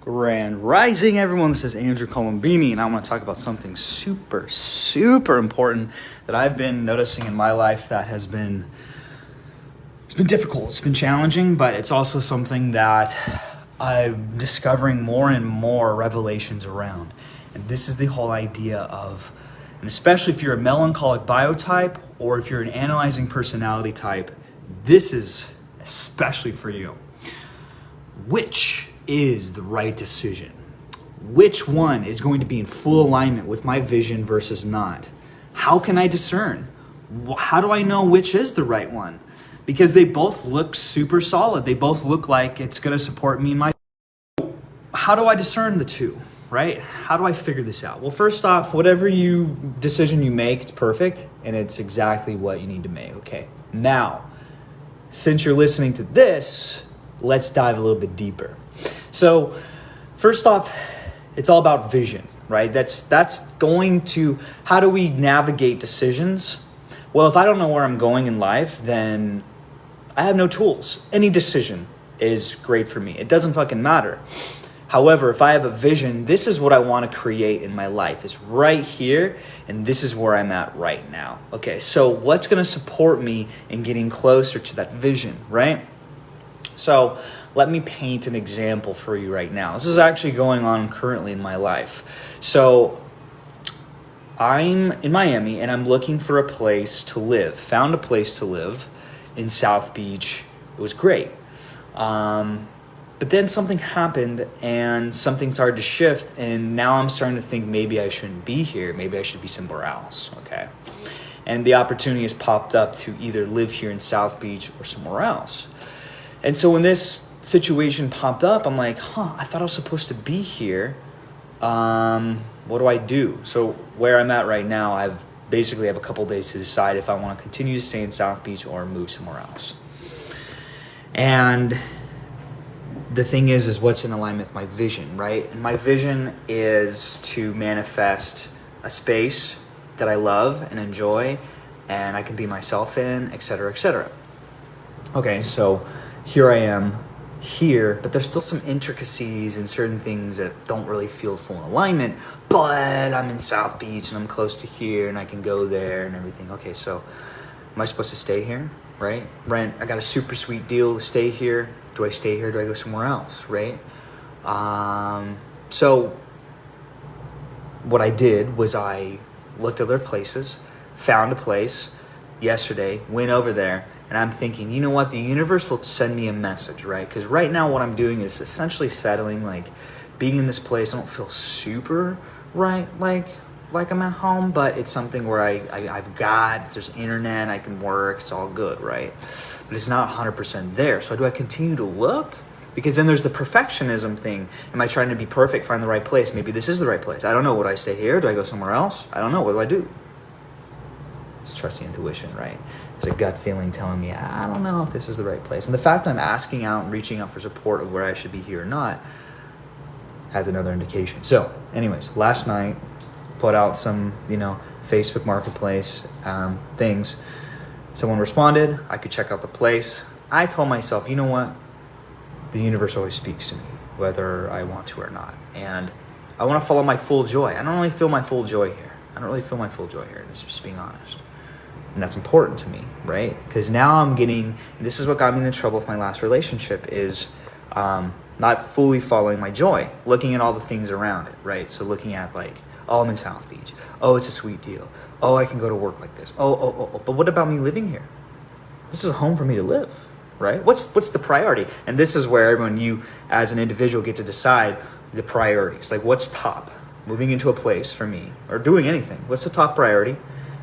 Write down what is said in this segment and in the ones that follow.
Grand Rising, everyone. This is Andrew Colombini, and I want to talk about something super important that I've been noticing in my life that it's been difficult. It's been challenging, but it's also something that I'm discovering more and more revelations around. And this is the whole idea of, and especially if you're a melancholic biotype or if you're an analyzing personality type, this is especially for you. Which is the right decision? Which one is going to be in full alignment with my vision versus not? How can I discern? How do I know which is the right one? Because they both look super solid. They both look like it's going to support me in my... How do I discern the two, right? How do I figure this out? Well, first off, whatever decision you make, it's perfect, and it's exactly what you need to make, okay? Now, since you're listening to this, let's dive a little bit deeper. So, first off, it's all about vision, right? That's going to, how do we navigate decisions? Well, if I don't know where I'm going in life, then I have no tools. Any decision is great for me. It doesn't fucking matter. However, if I have a vision, this is what I want to create in my life. It's right here, and this is where I'm at right now. Okay, so what's going to support me in getting closer to that vision, right? So let me paint an example for you right now. This is actually going on currently in my life. So I'm in Miami and I'm looking for a place to live. Found a place to live in South Beach. It was great. But then something happened and something started to shift, and now I'm starting to think maybe I shouldn't be here. Maybe I should be somewhere else, okay? And the opportunity has popped up to either live here in South Beach or somewhere else. And so when this situation popped up, I'm like, I thought I was supposed to be here. What do I do? So where I'm at right now, I basically have a couple days to decide if I want to continue to stay in South Beach or move somewhere else. And the thing is what's in alignment with my vision, right? And my vision is to manifest a space that I love and enjoy and I can be myself in, et cetera, et cetera. Okay, so here I am here, but there's still some intricacies and certain things that don't really feel full in alignment, but I'm in South Beach and I'm close to here and I can go there and everything. Okay, so am I supposed to stay here, right? Rent, I got a super sweet deal to stay here. Do I stay here? Do I go somewhere else, right? So what I did was I looked at other places, found a place yesterday, went over there, and I'm thinking, you know what? The universe will send me a message, right? Because right now what I'm doing is essentially settling, like being in this place. I don't feel super right, like I'm at home, but it's something where there's internet, I can work, it's all good, right? But it's not 100% there. So do I continue to look? Because then there's the perfectionism thing. Am I trying to be perfect, find the right place? Maybe this is the right place. I don't know. Would I stay here? Do I go somewhere else? I don't know. What do I do? It's trusting intuition, right? There's a gut feeling telling me, I don't know if this is the right place. And the fact that I'm asking out and reaching out for support of where I should be here or not has another indication. So anyways, last night, put out some, Facebook Marketplace things. Someone responded. I could check out the place. I told myself, you know what? The universe always speaks to me, whether I want to or not. And I want to follow my full joy. I don't really feel my full joy here. Just being honest. And that's important to me, right? Because now this is what got me into trouble with my last relationship is not fully following my joy, looking at all the things around it, right? So looking at I'm in South Beach. Oh, it's a sweet deal. Oh, I can go to work like this. Oh. But what about me living here? This is a home for me to live, right? What's the priority? And this is where you as an individual get to decide the priorities. Like what's top? Moving into a place for me or doing anything. What's the top priority?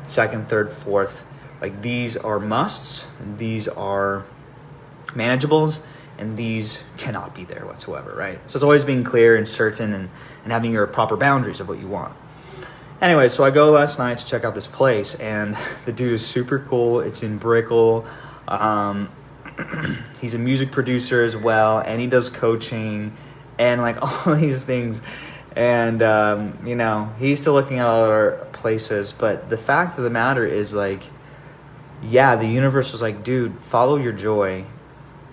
Second, third, fourth. Like these are musts and these are manageables and these cannot be there whatsoever, right? So it's always being clear and certain and having your proper boundaries of what you want. Anyway, so I go last night to check out this place and the dude is super cool. It's in Brickell. He's a music producer as well and he does coaching and all these things. And, he's still looking at other places. But the fact of the matter is the universe was like, dude, follow your joy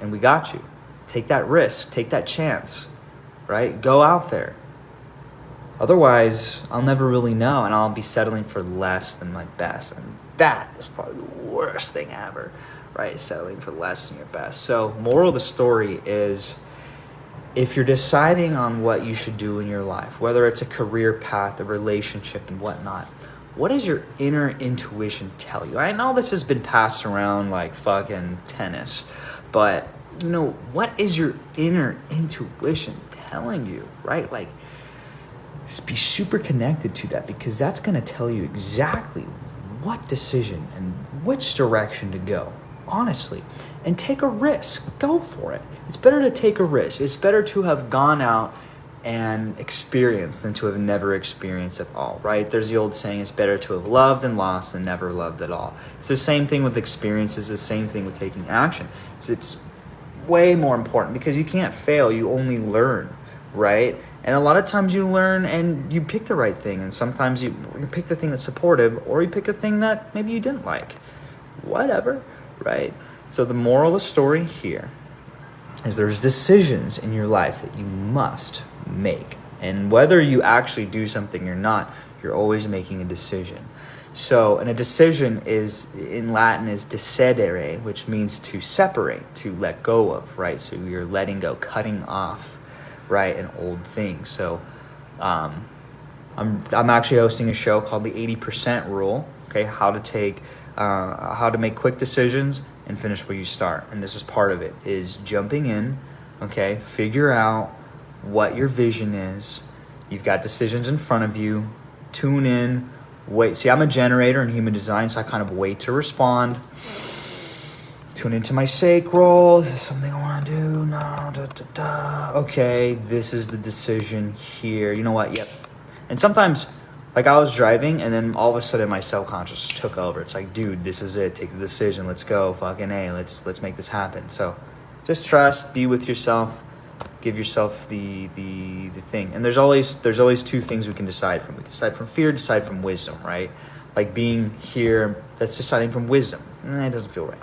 and we got you. Take that risk, take that chance. right? Go out there. Otherwise, I'll never really know, and I'll be settling for less than my best. And that is probably the worst thing ever, right? Settling for less than your best. So, moral of the story is, if you're deciding on what you should do in your life, whether it's a career path, a relationship, and whatnot, what does your inner intuition tell you? I know this has been passed around like fucking tennis, but what is your inner intuition telling you, right? Like, just be super connected to that, because that's going to tell you exactly what decision and which direction to go, honestly. And take a risk. Go for it. It's better to take a risk. It's better to have gone out and experienced than to have never experienced at all, right? There's the old saying, it's better to have loved and lost than never loved at all. It's the same thing with experiences, the same thing with taking action. It's way more important, because you can't fail, you only learn, right? And a lot of times you learn and you pick the right thing, and sometimes you pick the thing that's supportive, or you pick a thing that maybe you didn't like. Whatever, right? So the moral of the story here is there's decisions in your life that you must make. And whether you actually do something or not, you're always making a decision. So, and a decision is, in Latin, is decidere, which means to separate, to let go of, right? So you're letting go, cutting off, right, an old thing. So I'm actually hosting a show called the 80% Rule, okay? How to make quick decisions and finish where you start. And this is part of it, is jumping in, okay? Figure out what your vision is. You've got decisions in front of you. Tune in, wait. See, I'm a generator in human design, so I kind of wait to respond. Tune into my sacral. Is this something I want to do? No. Okay, this is the decision here. You know what? Yep. And sometimes, like, I was driving, and then all of a sudden my subconscious took over. It's like, dude, this is it. Take the decision. Let's go. Fucking A. Let's make this happen. So just trust. Be with yourself. Give yourself the thing. And there's always two things we can decide from. We can decide from fear, decide from wisdom, right? Like being here, that's deciding from wisdom. It doesn't feel right.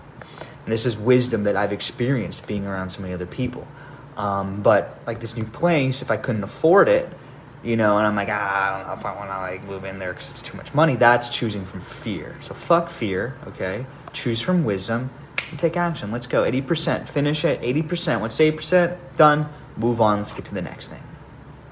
And this is wisdom that I've experienced being around so many other people. But like this new place, if I couldn't afford it, and I'm like, I don't know if I want to like move in there because it's too much money. That's choosing from fear. So fuck fear, okay? Choose from wisdom and take action. Let's go. 80%. Finish at 80%. What's 80%? Done. Move on. Let's get to the next thing.